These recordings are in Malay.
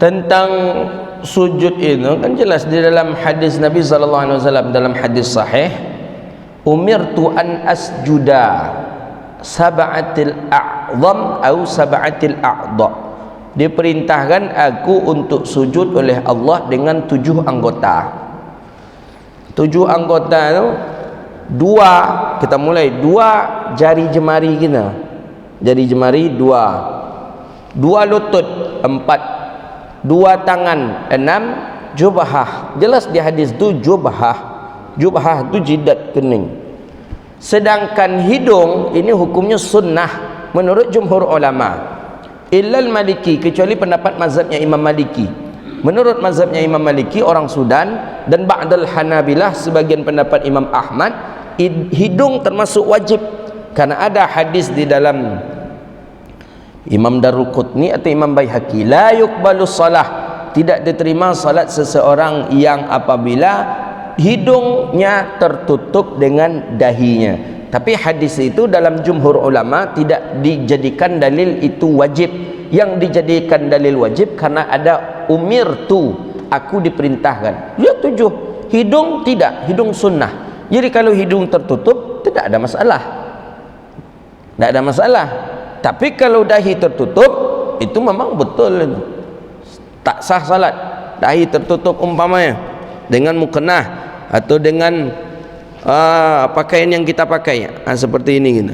tentang sujud itu kan jelas di dalam hadis Nabi sallallahu alaihi wasallam, dalam hadis sahih, umirtu an asjuda sab'atil a'zam atau sab'atil a'dha, diperintahkan aku untuk sujud oleh Allah dengan 7 anggota. 7 anggota itu kita mulai 2 jari jemari kita, jari jemari 2 lutut 4, 2 tangan 6, jubhah. Jelas di hadis tu jubhah tu jidat kening. Sedangkan hidung ini hukumnya sunnah menurut jumhur ulama, illal maliki, kecuali pendapat mazhabnya Imam Maliki. Menurut mazhabnya Imam Maliki orang Sudan dan ba'dal Hanabilah, sebagian pendapat Imam Ahmad, hidung termasuk wajib karena ada hadis di dalam Imam Daruqutni atau Imam Baihaqi, la yuqbalus salah, tidak diterima salat seseorang yang apabila hidungnya tertutup dengan dahinya. Tapi hadis itu dalam jumhur ulama tidak dijadikan dalil itu wajib. Yang dijadikan dalil wajib karena ada umirtu, aku diperintahkan. Ya 7. Hidung tidak, hidung sunnah. Jadi kalau hidung tertutup tidak ada masalah, tidak ada masalah. Tapi kalau dahi tertutup itu memang betul itu tak sah salat. Dahi tertutup umpamanya dengan mukennah atau dengan pakaian yang kita pakai, seperti ini gitu.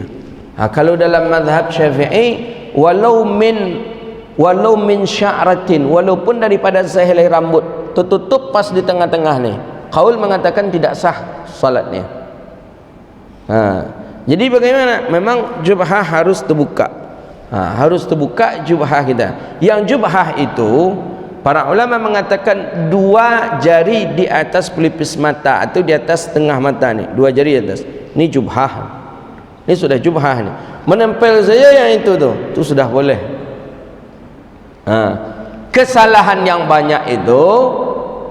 Kalau dalam mazhab Syafi'i, walau min sya'ratin, walaupun daripada sehelai rambut tertutup pas di tengah-tengah ni, qaul mengatakan tidak sah salatnya. Jadi bagaimana? Memang jubhah harus terbuka. Harus terbuka jubhah kita. Yang jubhah itu para ulama mengatakan 2 jari di atas pelipis mata atau di atas tengah mata ni, 2 jari di atas. Ini jubhah. Ini sudah jubhah ni. Menempel saja yang itu sudah boleh. Kesalahan yang banyak itu,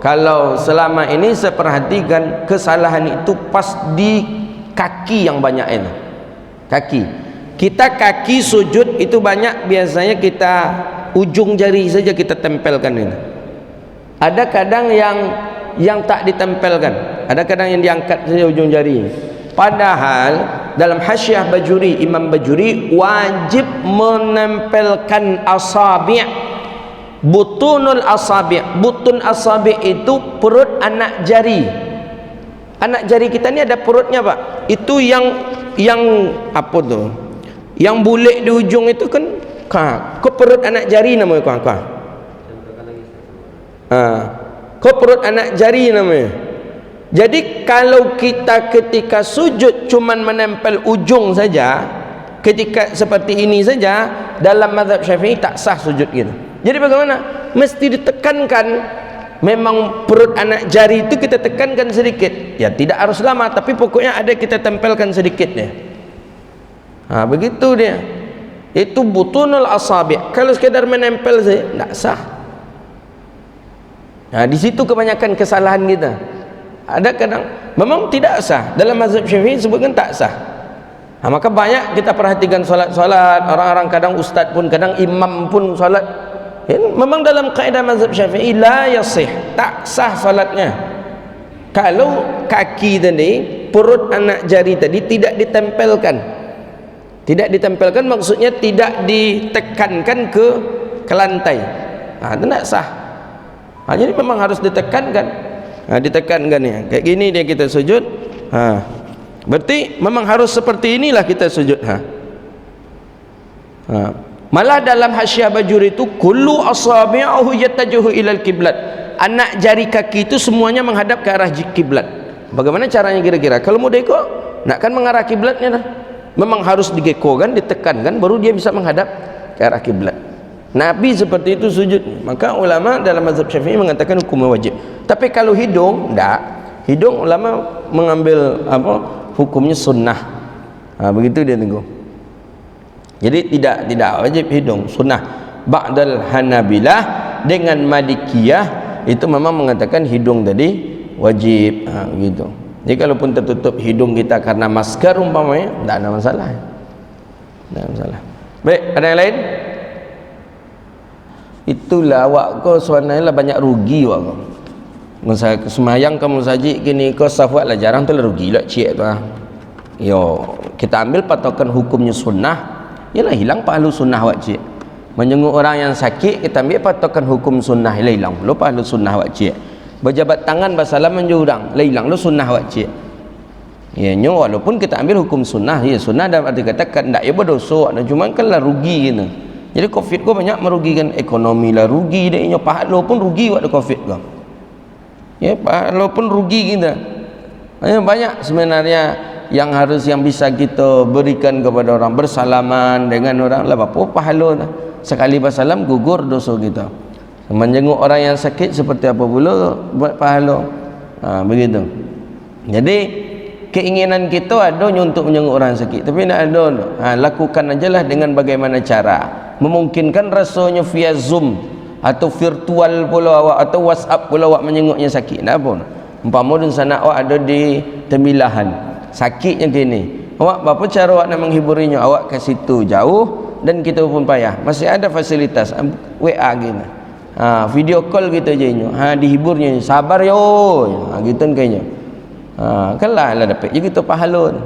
kalau selama ini saya perhatikan, kesalahan itu pas di kaki yang banyak itu. Kaki. Kita kaki sujud itu banyak biasanya kita ujung jari saja kita tempelkan ini. Ada kadang yang tak ditempelkan, ada kadang yang diangkat saja ujung jari. Padahal dalam Hasyiah Bajuri, Imam Bajuri wajib menempelkan asabi', butunul asabi'. Butun asabi' itu perut anak jari. Anak jari kita ni ada perutnya, Pak. Itu yang apa tu? Yang bulik di ujung itu kan kau perut anak jari namanya kau. Kau perut anak jari namanya. Jadi kalau kita ketika sujud cuman menempel ujung saja, ketika seperti ini saja, dalam mazhab Syafi'i tak sah sujud gitu. Jadi bagaimana? Mesti ditekankan. Memang perut anak jari itu kita tekankan sedikit. Ya tidak harus lama, tapi pokoknya ada kita tempelkan sedikit dia. Begitu dia. Itu butunul asabi'. Kalau sekedar menempel saja tidak sah. Di situ kebanyakan kesalahan kita. Ada kadang memang tidak sah. Dalam mazhab Syafi'i sebutkan tak sah. Maka banyak kita perhatikan solat-solat, orang-orang kadang ustaz pun, kadang imam pun solat, memang dalam kaedah mazhab Syafi'i la yasih, tak sah solatnya kalau kaki tadi, perut anak jari tadi tidak ditempelkan. Tidak ditempelkan maksudnya tidak ditekankan ke lantai. Itu tak sah. Jadi memang harus ditekankan. Ditekankan ya. Kayak gini dia kita sujud. Berarti memang harus seperti inilah kita sujud. Malah dalam Hasyiah Bajuri itu kullu asabi'ahu yattajihu ilal kiblat. Anak jari kaki itu semuanya menghadap ke arah kiblat. Bagaimana caranya kira-kira? Kalau mau deko, nak kan mengarah kiblatnya dah. Memang harus digekokan, ditekankan, baru dia bisa menghadap ke arah kiblat. Nabi seperti itu sujud. Maka ulama dalam mazhab Syafi'i mengatakan hukumnya wajib. Tapi kalau hidung, tak. Hidung ulama mengambil hukumnya sunnah. Begitu dia tengok. Jadi tidak wajib hidung, sunnah. Ba'dal Hanabilah dengan Malikiyah itu memang mengatakan hidung tadi wajib. Gitu. Jadi kalaupun tertutup hidung kita karena masker umpamanya, tidak ada masalah. Tidak ada masalah. Baik, ada yang lain? itulah awak kau sebenarnya banyak rugi awak kau. Masa semayang kamu saji gini kau safat lah jarang tu lah rugi lah cik tu ah. Yo, kita ambil patokan hukumnya sunnah, ialah hilang pahala sunnah awak cik. Menjenguk orang yang sakit kita ambil patokan hukum sunnah, ialah hilang lo pahala sunnah awak cik. Berjabat tangan bersalam menjurang, hilang lo sunnah awak cik. Ya nyo walaupun kita ambil hukum sunnah, ya sunnah dalam arti kata kan tak ya berdosa, cuma kan lah rugi gitu. Jadi covid kau banyak merugikan ekonomi lah, rugi dia nyo pahala pun rugi waktu covid kau. Ya pahala pun rugi kita. Banyak sebenarnya yang bisa kita berikan kepada orang, bersalaman dengan orang lah apa pahala sekali bersalam gugur dosa kita. Menjenguk orang yang sakit seperti apa pula buat pahala. Begitu. Jadi keinginan kita ada untuk menjenguk orang sakit, tapi nak ada lakukan ajalah dengan bagaimana cara memungkinkan, rasanya via Zoom atau virtual pula awak atau WhatsApp pula awak menjenguknya sakit. Nak apa? Umpama dun sana awak ada di Tembilahan, sakitnya kini. Awak apa cara awak nak menghiburinya? Awak ke situ jauh dan kita pun payah. Masih ada fasilitas WA gini. Video call kita je nyo. Dihiburnya sabar yo. Gitu kayaknya. Kan lah dapat je kita pahala.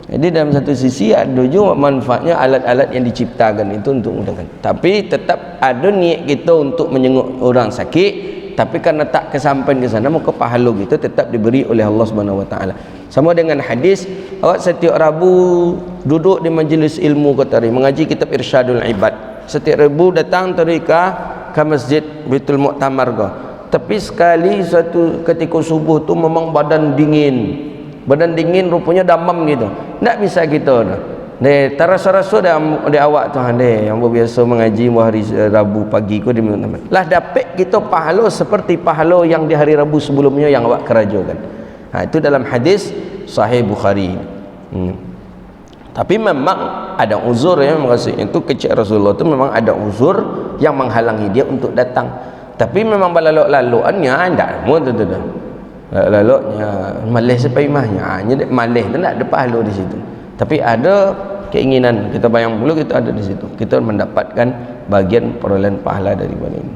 Jadi dalam satu sisi ada juga manfaatnya alat-alat yang diciptakan itu untuk mudahkan. Tapi tetap ada niat kita untuk menjenguk orang sakit, tapi karena tak kesampaian ke sana maka pahala kita tetap diberi oleh Allah Subhanahu Wa Taala. Sama dengan hadis, awak setiap Rabu duduk di majlis ilmu Qatari mengaji kitab Irsyadul Ibad. Setiap Rabu datang tarikah ke masjid Baitul Muktamar kau. Tapi sekali satu ketika subuh tu memang badan dingin rupanya damam gitu, tak bisa kita terasa-rasa di awak tu yang biasa mengaji hari Rabu pagi ku di teman lah dapat kita pahala seperti pahala yang di hari Rabu sebelumnya yang awak kerajakan. Itu dalam hadis Sahih Bukhari. Tapi memang ada uzur ya, maksudnya itu kecil Rasulullah tu memang ada uzur yang menghalangi dia untuk datang. Tapi memang balalok-lalokannya tidak semua tu. Laloknya malih sepaimahnya jadi malih tu tak ada pahala di situ, tapi ada keinginan kita bayang dulu kita ada di situ, kita mendapatkan bagian perolehan pahala daripada ini.